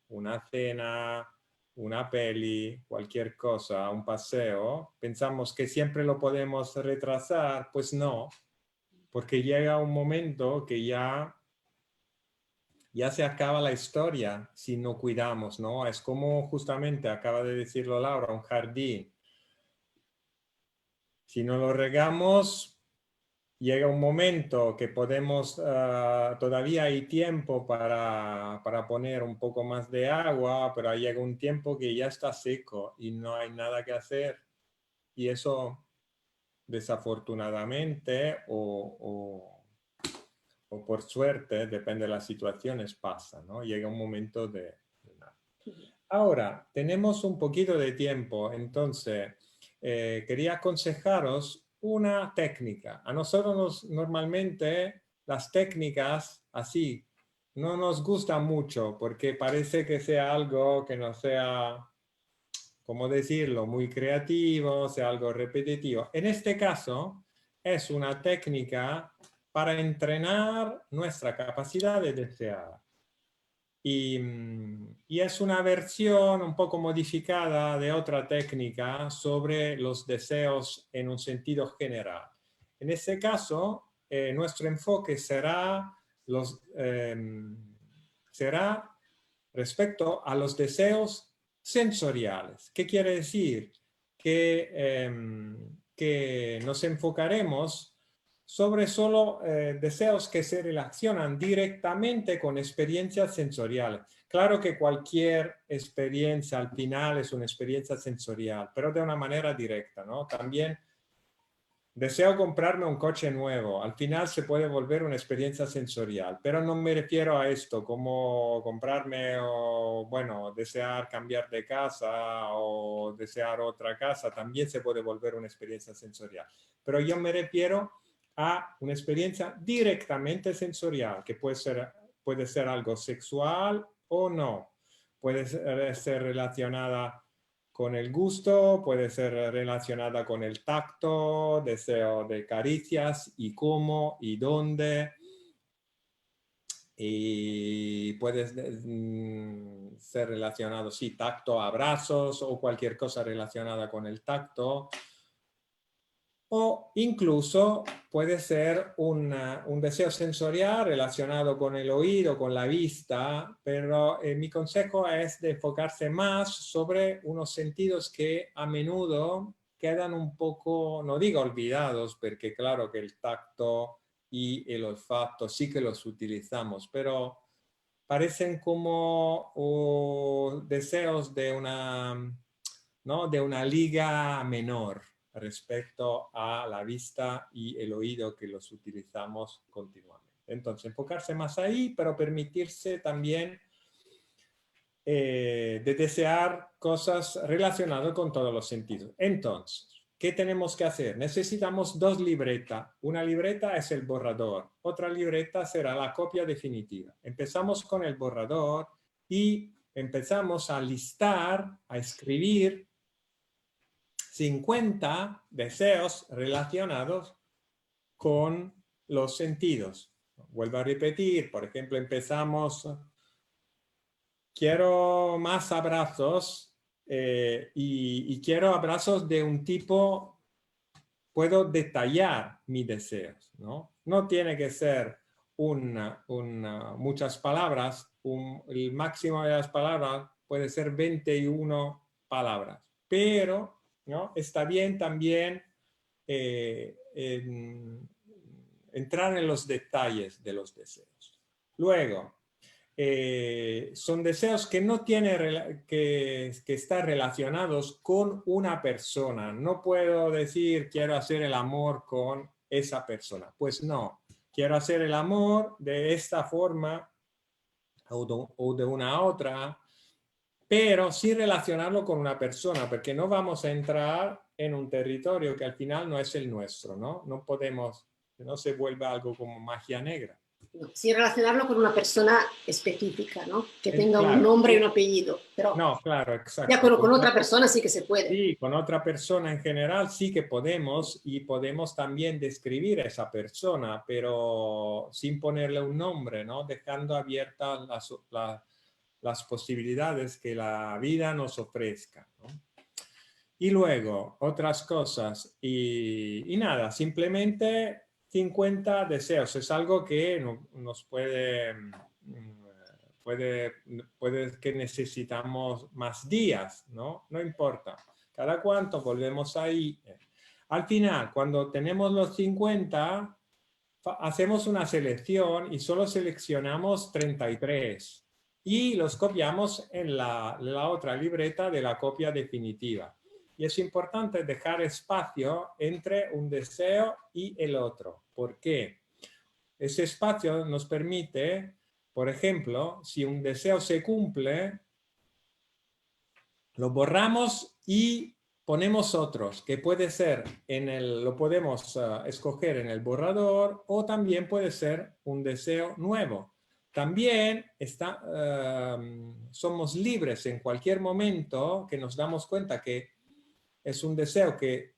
una cena, una peli, cualquier cosa, un paseo. Pensamos que siempre lo podemos retrasar, pues no, porque llega un momento que ya se acaba la historia si no cuidamos, ¿no? Es como justamente acaba de decirlo Laura, un jardín. Si no lo regamos, llega un momento que podemos, todavía hay tiempo para poner un poco más de agua, pero llega un tiempo que ya está seco y no hay nada que hacer. Y eso, desafortunadamente o por suerte, depende de las situaciones, pasa, ¿no? Llega un momento de nada. Ahora, tenemos un poquito de tiempo, entonces quería aconsejaros una técnica. A nosotros normalmente las técnicas así no nos gustan mucho porque parece que sea algo que no sea, ¿cómo decirlo?, muy creativo, sea algo repetitivo. En este caso, es una técnica para entrenar nuestra capacidad de desear. Y es una versión un poco modificada de otra técnica sobre los deseos en un sentido general. En este caso, nuestro enfoque será respecto a los deseos sensoriales. ¿Qué quiere decir? Que nos enfocaremos sobre solo deseos que se relacionan directamente con experiencias sensoriales. Claro que cualquier experiencia al final es una experiencia sensorial, pero de una manera directa, ¿no? También deseo comprarme un coche nuevo. Al final se puede volver una experiencia sensorial, pero no me refiero a esto como comprarme o, bueno, desear cambiar de casa o desear otra casa. También se puede volver una experiencia sensorial. Pero yo me refiero a una experiencia directamente sensorial, que puede ser algo sexual o no. Puede ser relacionada con el gusto, puede ser relacionada con el tacto, deseo de caricias y cómo y dónde. y puede ser relacionado, sí, tacto, abrazos o cualquier cosa relacionada con el tacto. O incluso puede ser un deseo sensorial relacionado con el oído, con la vista, pero mi consejo es de enfocarse más sobre unos sentidos que a menudo quedan un poco, no digo olvidados, porque claro que el tacto y el olfato sí que los utilizamos, pero parecen como deseos de ¿no? de una liga menor respecto a la vista y el oído que los utilizamos continuamente. Entonces, enfocarse más ahí, pero permitirse también de desear cosas relacionadas con todos los sentidos. Entonces, ¿qué tenemos que hacer? Necesitamos dos libretas. Una libreta es el borrador, otra libreta será la copia definitiva. Empezamos con el borrador y empezamos a listar, a escribir 50 deseos relacionados con los sentidos. Vuelvo a repetir, por ejemplo, empezamos, quiero más abrazos y quiero abrazos de un tipo, puedo detallar mis deseos, ¿no? No tiene que ser muchas palabras, el máximo de las palabras puede ser 21 palabras, pero ¿no? Está bien también entrar en los detalles de los deseos. Luego, son deseos que no tienen que estar relacionados con una persona. No puedo decir quiero hacer el amor con esa persona. Pues no, quiero hacer el amor de esta forma o de una otra, pero sí relacionarlo con una persona, porque no vamos a entrar en un territorio que al final no es el nuestro, ¿no? No podemos, que no se vuelva algo como magia negra. No, sí relacionarlo con una persona específica, ¿no? Que tenga un Claro, nombre y un sí. apellido. Pero No, claro, de exacto. acuerdo, con otra persona sí que se puede. Sí, con otra persona en general sí que podemos y podemos también describir a esa persona, pero sin ponerle un nombre, ¿no? Dejando abiertas las posibilidades que la vida nos ofrezca, ¿no? Y luego, otras cosas. Y nada, simplemente 50 deseos. Es algo que nos puede que necesitamos más días, ¿no? No importa. Cada cuánto volvemos ahí. Al final, cuando tenemos los 50, hacemos una selección y solo seleccionamos 33 y los copiamos en la otra libreta de la copia definitiva. Y es importante dejar espacio entre un deseo y el otro. ¿Por qué? Ese espacio nos permite, por ejemplo, si un deseo se cumple, lo borramos y ponemos otros, que puede ser, lo podemos escoger en el borrador o también puede ser un deseo nuevo. También somos libres en cualquier momento que nos damos cuenta que es un deseo que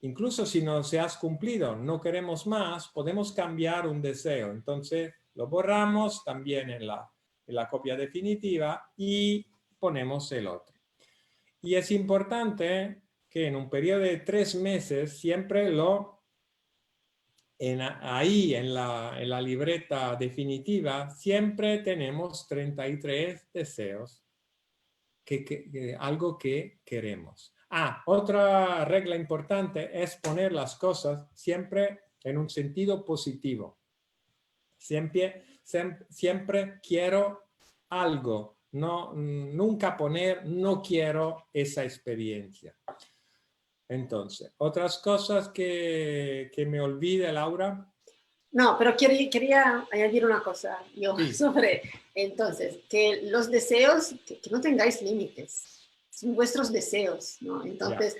incluso si no se has cumplido, no queremos más, podemos cambiar un deseo. Entonces lo borramos también en la copia definitiva y ponemos el otro. Y es importante que en un periodo de 3 meses siempre ahí en la libreta definitiva, siempre tenemos 33 deseos, algo que queremos. Otra regla importante es poner las cosas siempre en un sentido positivo. Siempre quiero algo. No, nunca poner no quiero esa experiencia. Entonces, otras cosas que me olvide, Laura. No, pero quería añadir una cosa yo Sí. sobre, entonces, que los deseos, que no tengáis límites, son vuestros deseos, ¿no? Entonces,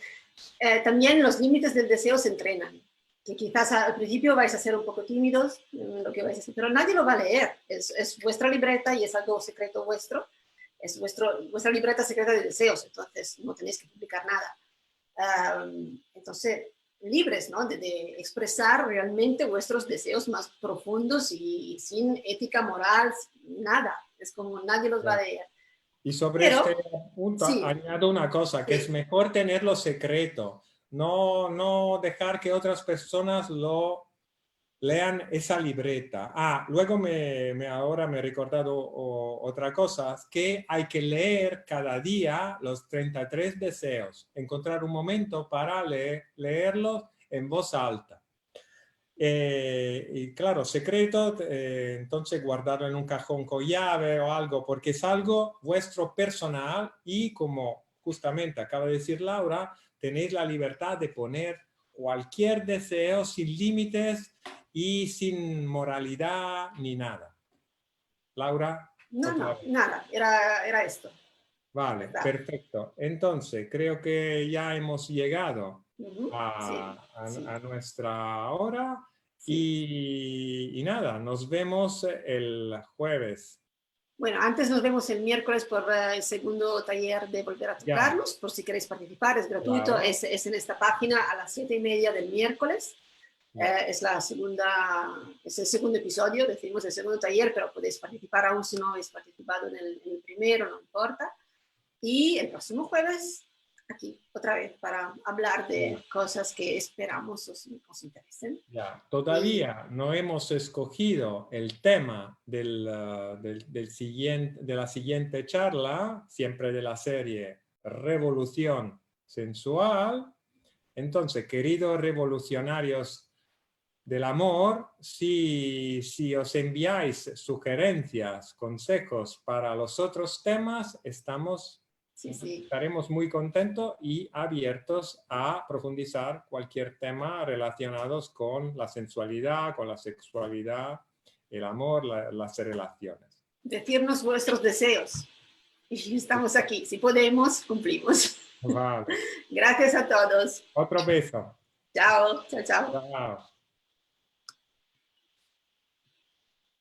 también los límites del deseo se entrenan, que quizás al principio vais a ser un poco tímidos en lo que vais a hacer, pero nadie lo va a leer, es vuestra libreta y es algo secreto vuestro, es vuestra libreta secreta de deseos, entonces no tenéis que publicar nada. Entonces, libres, ¿no? De expresar realmente vuestros deseos más profundos y sin ética moral, nada. Es como nadie los va a leer. Y sobre Pero, este punto sí, añado una cosa, que es sí, mejor tenerlo secreto, no dejar que otras personas lo lean esa libreta. Luego ahora me he recordado otra cosa, que hay que leer cada día los 33 deseos, encontrar un momento para leerlos en voz alta. Y claro, secreto, entonces guardarlo en un cajón con llave o algo, porque es algo vuestro personal y como justamente acaba de decir Laura, tenéis la libertad de poner cualquier deseo sin límites y sin moralidad ni nada. Laura, no, otra no, vez. nada, era esto, Vale, ¿verdad? perfecto. Entonces, creo que ya hemos llegado Ujú, sí, sí, a nuestra hora sí. y nada, nos vemos el jueves. Bueno, antes nos vemos el miércoles por el segundo taller de Volver a Ya, Tocarnos, por si queréis participar, es gratuito, claro. es en esta página a las 7:30 del miércoles. Ya, Es el segundo episodio, decimos el segundo taller, pero podéis participar aún si no habéis participado en el primero, no importa. Y el próximo jueves, aquí, otra vez, para hablar de ya, cosas que esperamos os interesen. ya. Y Todavía no hemos escogido el tema de la siguiente charla, siempre de la serie Revolución Sensual. Entonces, queridos revolucionarios del amor, si os enviáis sugerencias, consejos para los otros temas, sí, sí, estaremos muy contentos y abiertos a profundizar cualquier tema relacionados con la sensualidad, con la sexualidad, el amor, las relaciones. decirnos vuestros deseos. Y estamos aquí. Si podemos, cumplimos. Vale. Gracias a todos. Otro beso. Chao, chao, chao. Chao.